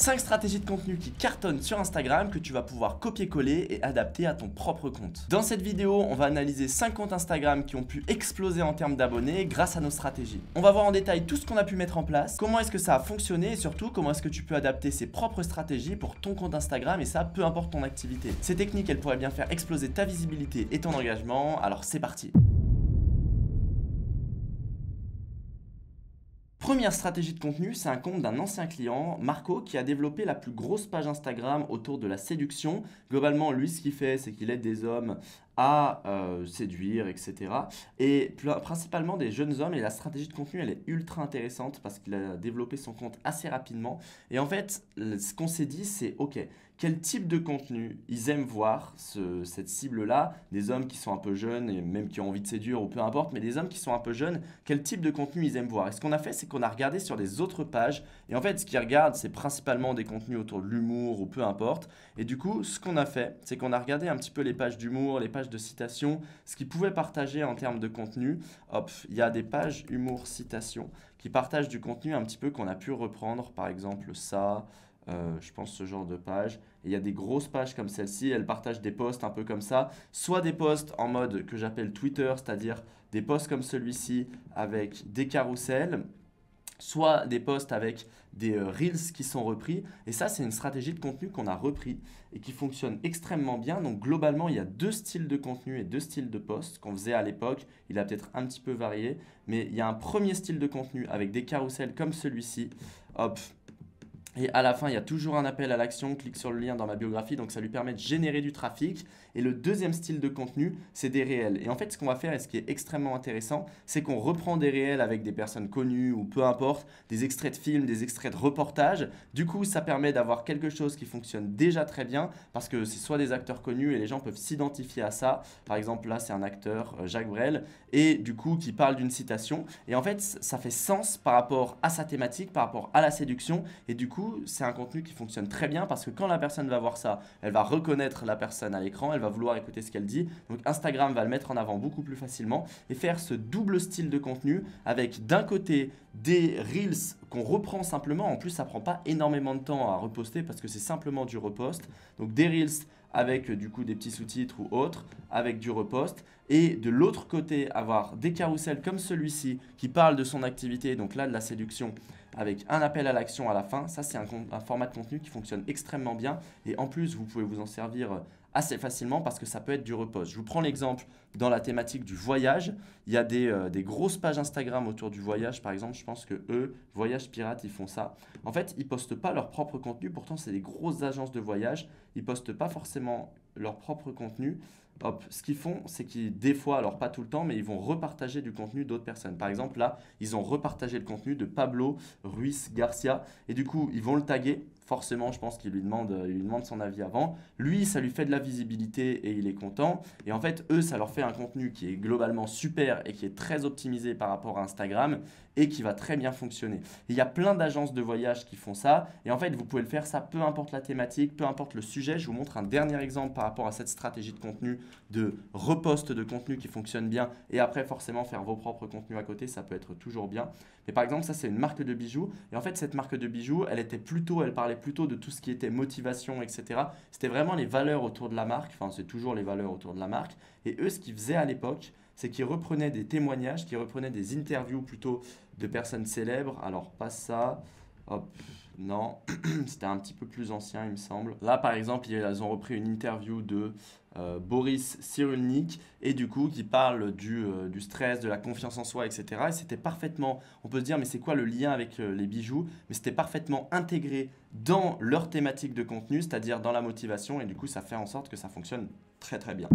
5 stratégies de contenu qui cartonnent sur Instagram que tu vas pouvoir copier-coller et adapter à ton propre compte. Dans cette vidéo, on va analyser 5 comptes Instagram qui ont pu exploser en termes d'abonnés grâce à nos stratégies. On va voir en détail tout ce qu'on a pu mettre en place, comment est-ce que ça a fonctionné et surtout comment est-ce que tu peux adapter ses propres stratégies pour ton compte Instagram et ça peu importe ton activité. Ces techniques, elles pourraient bien faire exploser ta visibilité et ton engagement, alors c'est parti. Première stratégie de contenu, c'est un compte d'un ancien client, Marco, qui a développé la plus grosse page Instagram autour de la séduction. Globalement, lui, ce qu'il fait, c'est qu'il aide des hommes à séduire, etc. Et principalement des jeunes hommes. Et la stratégie de contenu, elle est ultra intéressante parce qu'il a développé son compte assez rapidement. Et en fait, ce qu'on s'est dit, c'est OK, quel type de contenu ils aiment voir, cette cible-là, des hommes qui sont un peu jeunes et même qui ont envie de séduire ou peu importe, mais des hommes qui sont un peu jeunes, quel type de contenu ils aiment voir. Et ce qu'on a fait, c'est qu'on a regardé sur des autres pages. Et en fait, ce qu'ils regardent, c'est principalement des contenus autour de l'humour ou peu importe. Et du coup, ce qu'on a fait, c'est qu'on a regardé un petit peu les pages d'humour, les pages de citation, ce qu'ils pouvaient partager en termes de contenu. Hop, il y a des pages humour citation qui partagent du contenu un petit peu qu'on a pu reprendre, par exemple ça, je pense ce genre de page. Et il y a des grosses pages comme celle-ci, elles partagent des posts un peu comme ça, soit des posts en mode que j'appelle Twitter, c'est-à-dire des posts comme celui-ci avec des carousels, soit des posts avec des reels qui sont repris. Et ça, c'est une stratégie de contenu qu'on a repris et qui fonctionne extrêmement bien. Donc globalement, il y a deux styles de contenu et deux styles de posts qu'on faisait à l'époque. Il a peut-être un petit peu varié, mais il y a un premier style de contenu avec des carousels comme celui-ci. Hop. Et à la fin, il y a toujours un appel à l'action, clique sur le lien dans ma biographie, donc ça lui permet de générer du trafic. Et le deuxième style de contenu, c'est des réels. Et en fait, ce qu'on va faire, et ce qui est extrêmement intéressant, c'est qu'on reprend des réels avec des personnes connues ou peu importe, des extraits de films, des extraits de reportages. Du coup, ça permet d'avoir quelque chose qui fonctionne déjà très bien parce que c'est soit des acteurs connus et les gens peuvent s'identifier à ça. Par exemple, là, c'est un acteur, Jacques Brel, et du coup, qui parle d'une citation. Et en fait, ça fait sens par rapport à sa thématique, par rapport à la séduction. Et du coup, c'est un contenu qui fonctionne très bien parce que quand la personne va voir ça, elle va reconnaître la personne à l'écran, elle va vouloir écouter ce qu'elle dit. Donc Instagram va le mettre en avant beaucoup plus facilement et faire ce double style de contenu avec d'un côté des reels qu'on reprend simplement. En plus, ça prend pas énormément de temps à reposter parce que c'est simplement du repost. Donc des reels avec du coup des petits sous-titres ou autres, avec du repost. Et de l'autre côté, avoir des carousels comme celui-ci qui parle de son activité, donc là de la séduction, avec un appel à l'action à la fin. Ça, c'est un format de contenu qui fonctionne extrêmement bien. Et en plus, vous pouvez vous en servir assez facilement parce que ça peut être du repost. Je vous prends l'exemple dans la thématique du voyage. Il y a des grosses pages Instagram autour du voyage. Par exemple, je pense que eux, Voyage Pirate, ils font ça. En fait, ils ne postent pas leur propre contenu. Pourtant, c'est des grosses agences de voyage. Ils ne postent pas forcément leur propre contenu. Hop, ce qu'ils font, c'est qu'ils, des fois, alors pas tout le temps, mais ils vont repartager du contenu d'autres personnes. Par exemple, là, ils ont repartagé le contenu de Pablo Ruiz Garcia. Et du coup, ils vont le taguer. Forcément, je pense qu'il lui demande son avis avant. Lui, ça lui fait de la visibilité et il est content. Et en fait, eux, ça leur fait un contenu qui est globalement super et qui est très optimisé par rapport à Instagram et qui va très bien fonctionner. Et il y a plein d'agences de voyage qui font ça. Et en fait, vous pouvez le faire ça, peu importe la thématique, peu importe le sujet. Je vous montre un dernier exemple par rapport à cette stratégie de contenu, de repost de contenu qui fonctionne bien. Et après, forcément, faire vos propres contenus à côté, ça peut être toujours bien. Mais par exemple, ça, c'est une marque de bijoux. Et en fait, cette marque de bijoux, elle parlait plutôt de tout ce qui était motivation, etc. C'était vraiment les valeurs autour de la marque. Enfin, c'est toujours les valeurs autour de la marque. Et eux, ce qu'ils faisaient à l'époque, c'est qu'ils reprenaient des témoignages, qu'ils reprenaient des interviews plutôt de personnes célèbres. Alors, pas ça. Hop, non, c'était un petit peu plus ancien, il me semble. Là, par exemple, ils ont repris une interview de Boris Cyrulnik et du coup, qui parle du stress, de la confiance en soi, etc. Et c'était parfaitement, on peut se dire, mais c'est quoi le lien avec les bijoux? Mais c'était parfaitement intégré dans leur thématique de contenu, c'est-à-dire dans la motivation. Et du coup, ça fait en sorte que ça fonctionne très très bien.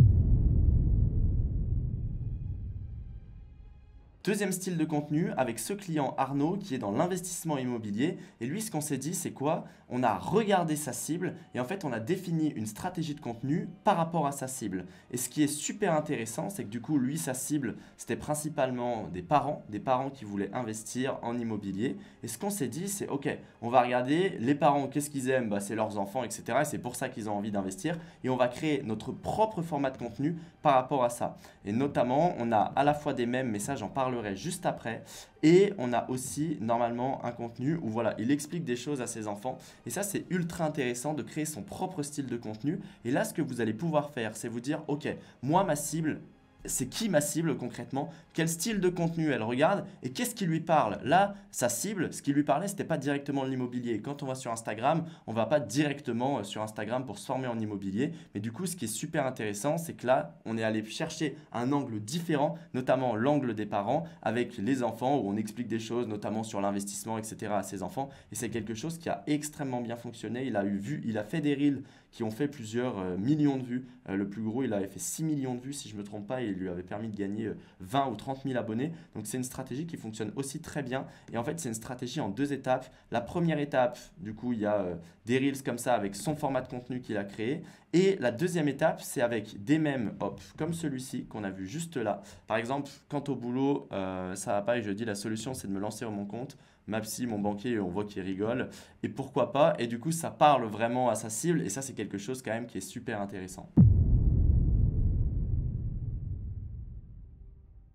Deuxième style de contenu avec ce client Arnaud qui est dans l'investissement immobilier. Et lui, ce qu'on s'est dit, c'est quoi? On a regardé sa cible et en fait, on a défini une stratégie de contenu par rapport à sa cible. Et ce qui est super intéressant, c'est que du coup, lui, sa cible, c'était principalement des parents qui voulaient investir en immobilier. Et ce qu'on s'est dit, c'est OK, on va regarder les parents, qu'est-ce qu'ils aiment? Bah, c'est leurs enfants, etc. Et c'est pour ça qu'ils ont envie d'investir. Et on va créer notre propre format de contenu par rapport à ça. Et notamment, on a à la fois des mèmes, mais ça, j'en parle parlerai juste après. Et on a aussi normalement un contenu où voilà, il explique des choses à ses enfants. Et ça, c'est ultra intéressant de créer son propre style de contenu. Et là, ce que vous allez pouvoir faire, c'est vous dire, ok, moi, ma cible, c'est qui ma cible concrètement? Quel style de contenu elle regarde et qu'est-ce qui lui parle? Là, sa cible, ce qui lui parlait, c'était pas directement l'immobilier. Quand on va sur Instagram, on va pas directement sur Instagram pour se former en immobilier. Mais du coup, ce qui est super intéressant, c'est que là, on est allé chercher un angle différent, notamment l'angle des parents avec les enfants où on explique des choses, notamment sur l'investissement, etc. à ses enfants. Et c'est quelque chose qui a extrêmement bien fonctionné. Il a fait des reels qui ont fait plusieurs millions de vues. Le plus gros, il avait fait 6 millions de vues si je ne me trompe pas et il lui avait permis de gagner 20 ou 30 000 abonnés. Donc c'est une stratégie qui fonctionne aussi très bien. Et en fait, c'est une stratégie en 2 étapes. La première étape, du coup, il y a des reels comme ça avec son format de contenu qu'il a créé. Et la deuxième étape, c'est avec des mèmes hop, comme celui-ci qu'on a vu juste là. Par exemple, quand au boulot, ça va pas et je dis la solution, c'est de me lancer sur mon compte. Ma psy, mon banquier, on voit qu'il rigole. Et pourquoi pas? Et du coup, ça parle vraiment à sa cible. Et ça, c'est quelque chose quand même qui est super intéressant.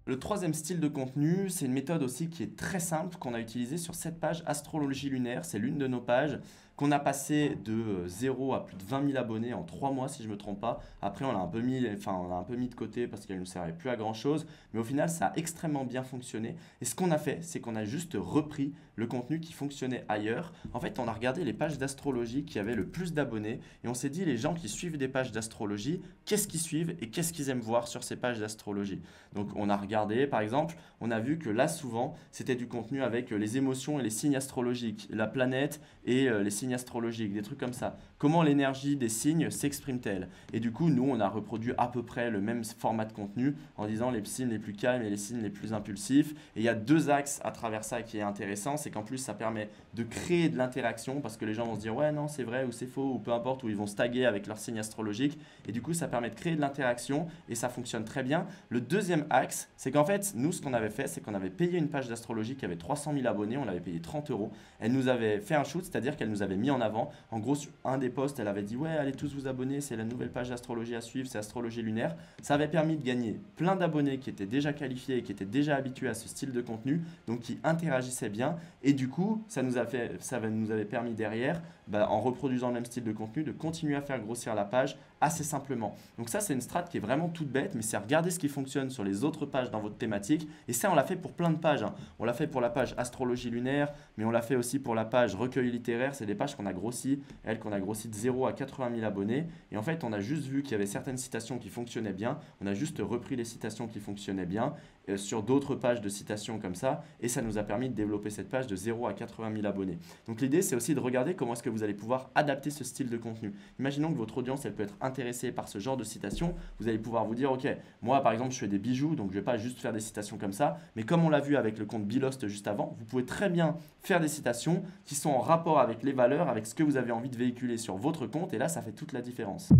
Le troisième style de contenu, c'est une méthode aussi qui est très simple qu'on a utilisée sur cette page Astrologie lunaire. C'est l'une de nos pages qu'on a passé de 0 à plus de 20 000 abonnés en 3 mois si je ne me trompe pas. Après, on a un peu mis de côté parce qu'elle ne nous servait plus à grand chose. Mais au final, ça a extrêmement bien fonctionné. Et ce qu'on a fait, c'est qu'on a juste repris le contenu qui fonctionnait ailleurs. En fait, on a regardé les pages d'astrologie qui avaient le plus d'abonnés et on s'est dit, les gens qui suivent des pages d'astrologie, qu'est-ce qu'ils suivent et qu'est-ce qu'ils aiment voir sur ces pages d'astrologie. Donc, on a regardé, par exemple, on a vu que là, souvent, c'était du contenu avec les émotions et les signes astrologiques, la planète et les signes astrologiques, des trucs comme ça. Comment l'énergie des signes s'exprime-t-elle? Et du coup, nous, on a reproduit à peu près le même format de contenu en disant les signes les plus calmes et les signes les plus impulsifs. Et il y a 2 axes à travers ça qui est intéressant, c'est qu'en plus, ça permet de créer de l'interaction parce que les gens vont se dire ouais, non, c'est vrai ou c'est faux ou peu importe, ou ils vont se taguer avec leur signe astrologique. Et du coup, ça permet de créer de l'interaction et ça fonctionne très bien. Le deuxième axe, c'est qu'en fait, nous, ce qu'on avait fait, c'est qu'on avait payé une page d'astrologie qui avait 300 000 abonnés, on l'avait payé 30 €. Elle nous avait fait un shoot, c'est-à-dire qu'elle nous avait mis en avant. En gros, sur un des posts, elle avait dit ouais, allez tous vous abonner, c'est la nouvelle page d'astrologie à suivre, c'est Astrologie lunaire. Ça avait permis de gagner plein d'abonnés qui étaient déjà qualifiés et qui étaient déjà habitués à ce style de contenu, donc qui interagissaient bien. Et du coup, ça nous avait permis derrière, en reproduisant le même style de contenu, de continuer à faire grossir la page assez simplement. Donc ça, c'est une strat qui est vraiment toute bête, mais c'est regarder ce qui fonctionne sur les autres pages dans votre thématique. Et ça, on l'a fait pour plein de pages. On l'a fait pour la page Astrologie lunaire, mais on l'a fait aussi pour la page Recueil littéraire. C'est des pages qu'on a grossi, qu'on a grossi de 0 à 80 000 abonnés. Et en fait, on a juste vu qu'il y avait certaines citations qui fonctionnaient bien. On a juste repris les citations qui fonctionnaient bien sur d'autres pages de citations comme ça. Et ça nous a permis de développer cette page de 0 à 80 000 abonnés. Donc l'idée, c'est aussi de regarder comment est-ce que vous allez pouvoir adapter ce style de contenu. Imaginons que votre audience, elle peut être intéressée par ce genre de citation. Vous allez pouvoir vous dire, ok, moi par exemple, je fais des bijoux, donc je ne vais pas juste faire des citations comme ça. Mais comme on l'a vu avec le compte Belost juste avant, vous pouvez très bien faire des citations qui sont en rapport avec les valeurs, avec ce que vous avez envie de véhiculer sur votre compte. Et là, ça fait toute la différence.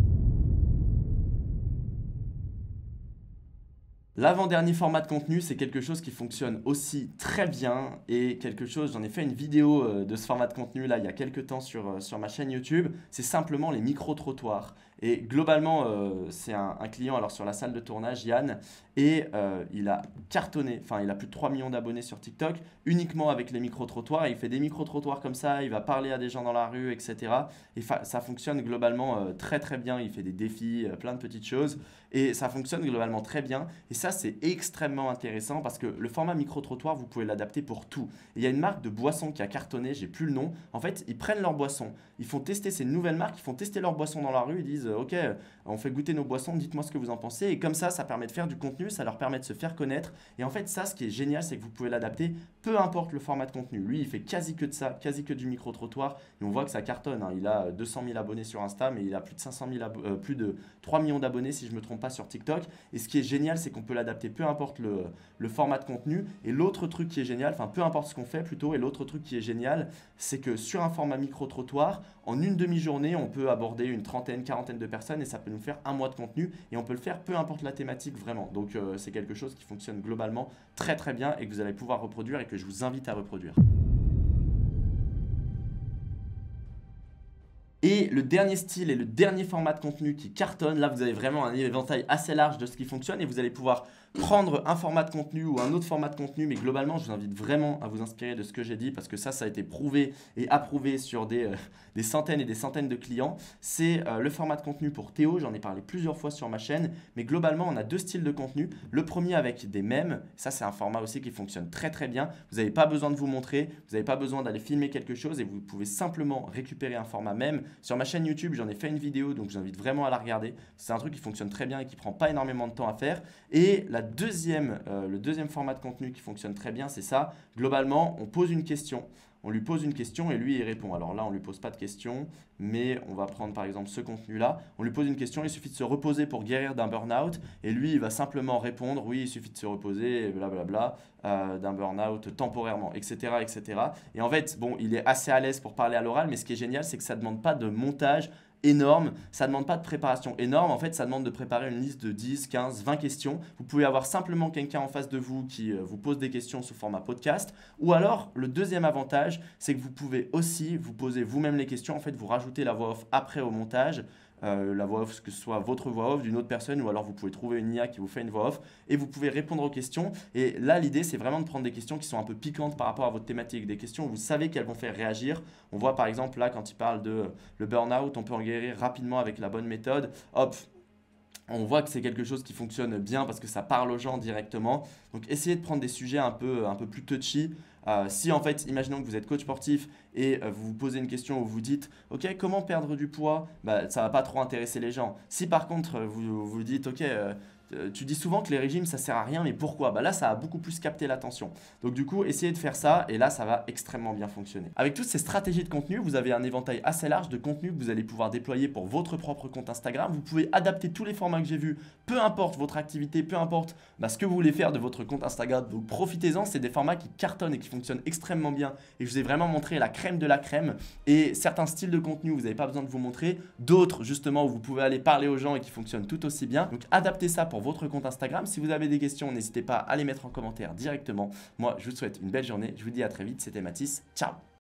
L'avant-dernier format de contenu, c'est quelque chose qui fonctionne aussi très bien et quelque chose, j'en ai fait une vidéo de ce format de contenu là il y a quelques temps sur ma chaîne YouTube, c'est simplement les micro-trottoirs. Et globalement, c'est un client alors sur la salle de tournage, Yann, et il a cartonné, enfin il a plus de 3 millions d'abonnés sur TikTok, uniquement avec les micro-trottoirs. Il fait des micro-trottoirs comme ça, il va parler à des gens dans la rue, etc. Et ça fonctionne globalement très très bien, il fait des défis, plein de petites choses, et ça fonctionne globalement très bien. Et ça, c'est extrêmement intéressant parce que le format micro-trottoir, vous pouvez l'adapter pour tout. Et il y a une marque de boisson qui a cartonné, j'ai plus le nom. En fait, ils prennent leur boisson, ils font tester ces nouvelles marques, ils font tester leur boisson dans la rue, ils disent ok, on fait goûter nos boissons, dites-moi ce que vous en pensez. Et comme ça permet de faire du contenu, ça leur permet de se faire connaître. Et en fait, ça, ce qui est génial, c'est que vous pouvez l'adapter, peu importe le format de contenu. Lui, il fait quasi que de ça, quasi que du micro-trottoir. Et on voit que ça cartonne. Il a 200 000 abonnés sur Insta, mais il a plus de 3 millions d'abonnés, si je ne me trompe pas, sur TikTok. Et ce qui est génial, c'est qu'on peut l'adapter, peu importe le format de contenu. Et l'autre truc qui est génial, enfin, peu importe ce qu'on fait plutôt, et l'autre truc qui est génial, c'est que sur un format micro-trottoir, en une demi-journée, on peut aborder une trentaine, quarantaine de personnes et ça peut nous faire un mois de contenu et on peut le faire peu importe la thématique vraiment. Donc c'est quelque chose qui fonctionne globalement très très bien et que vous allez pouvoir reproduire et que je vous invite à reproduire. Et le dernier style et le dernier format de contenu qui cartonne, là vous avez vraiment un éventail assez large de ce qui fonctionne et vous allez pouvoir prendre un format de contenu ou un autre format de contenu, mais globalement, je vous invite vraiment à vous inspirer de ce que j'ai dit parce que ça a été prouvé et approuvé sur des centaines et des centaines de clients. C'est le format de contenu pour Théo, j'en ai parlé plusieurs fois sur ma chaîne, mais globalement, on a deux styles de contenu. Le premier avec des mèmes, ça c'est un format aussi qui fonctionne très très bien. Vous n'avez pas besoin de vous montrer, vous n'avez pas besoin d'aller filmer quelque chose et vous pouvez simplement récupérer un format mème. Sur ma chaîne YouTube, j'en ai fait une vidéo, donc je vous invite vraiment à la regarder. C'est un truc qui fonctionne très bien et qui prend pas énormément de temps à faire. Et le deuxième format de contenu qui fonctionne très bien, c'est ça. Globalement, on pose une question. On lui pose une question et lui, il répond. Alors là, on ne lui pose pas de question, mais on va prendre par exemple ce contenu-là. On lui pose une question, il suffit de se reposer pour guérir d'un burn-out. Et lui, il va simplement répondre, oui, il suffit de se reposer, blablabla, d'un burn-out temporairement, etc., etc. Et en fait, bon, il est assez à l'aise pour parler à l'oral, mais ce qui est génial, c'est que ça ne demande pas de montage énorme, ça ne demande pas de préparation énorme, en fait ça demande de préparer une liste de 10, 15, 20 questions. Vous pouvez avoir simplement quelqu'un en face de vous qui vous pose des questions sous format podcast, ou alors le deuxième avantage, c'est que vous pouvez aussi vous poser vous-même les questions, en fait vous rajoutez la voix off après au montage, la voix off, que ce soit votre voix off d'une autre personne ou alors vous pouvez trouver une IA qui vous fait une voix off et vous pouvez répondre aux questions. Et là, l'idée, c'est vraiment de prendre des questions qui sont un peu piquantes par rapport à votre thématique, des questions où vous savez qu'elles vont faire réagir. On voit par exemple là, quand il parle de le burn-out, on peut en guérir rapidement avec la bonne méthode. Hop, on voit que c'est quelque chose qui fonctionne bien parce que ça parle aux gens directement. Donc essayez de prendre des sujets un peu plus touchy. Si en fait, imaginons que vous êtes coach sportif et vous vous posez une question où vous dites ok, comment perdre du poids, bah, ça ne va pas trop intéresser les gens. Si par contre vous vous dites ok, tu dis souvent que les régimes ça sert à rien, mais pourquoi? Bah là, ça a beaucoup plus capté l'attention. Donc du coup, essayez de faire ça et là, ça va extrêmement bien fonctionner. Avec toutes ces stratégies de contenu, vous avez un éventail assez large de contenu que vous allez pouvoir déployer pour votre propre compte Instagram. Vous pouvez adapter tous les formats que j'ai vus, peu importe votre activité, peu importe ce que vous voulez faire de votre compte Instagram. Donc profitez-en, c'est des formats qui cartonnent et qui fonctionnent extrêmement bien. Et je vous ai vraiment montré la crème de la crème. Et certains styles de contenu, vous n'avez pas besoin de vous montrer. D'autres, justement, où vous pouvez aller parler aux gens et qui fonctionnent tout aussi bien. Donc adaptez ça pour votre compte Instagram. Si vous avez des questions, n'hésitez pas à les mettre en commentaire directement. Moi, je vous souhaite une belle journée. Je vous dis à très vite. C'était Mathis. Ciao!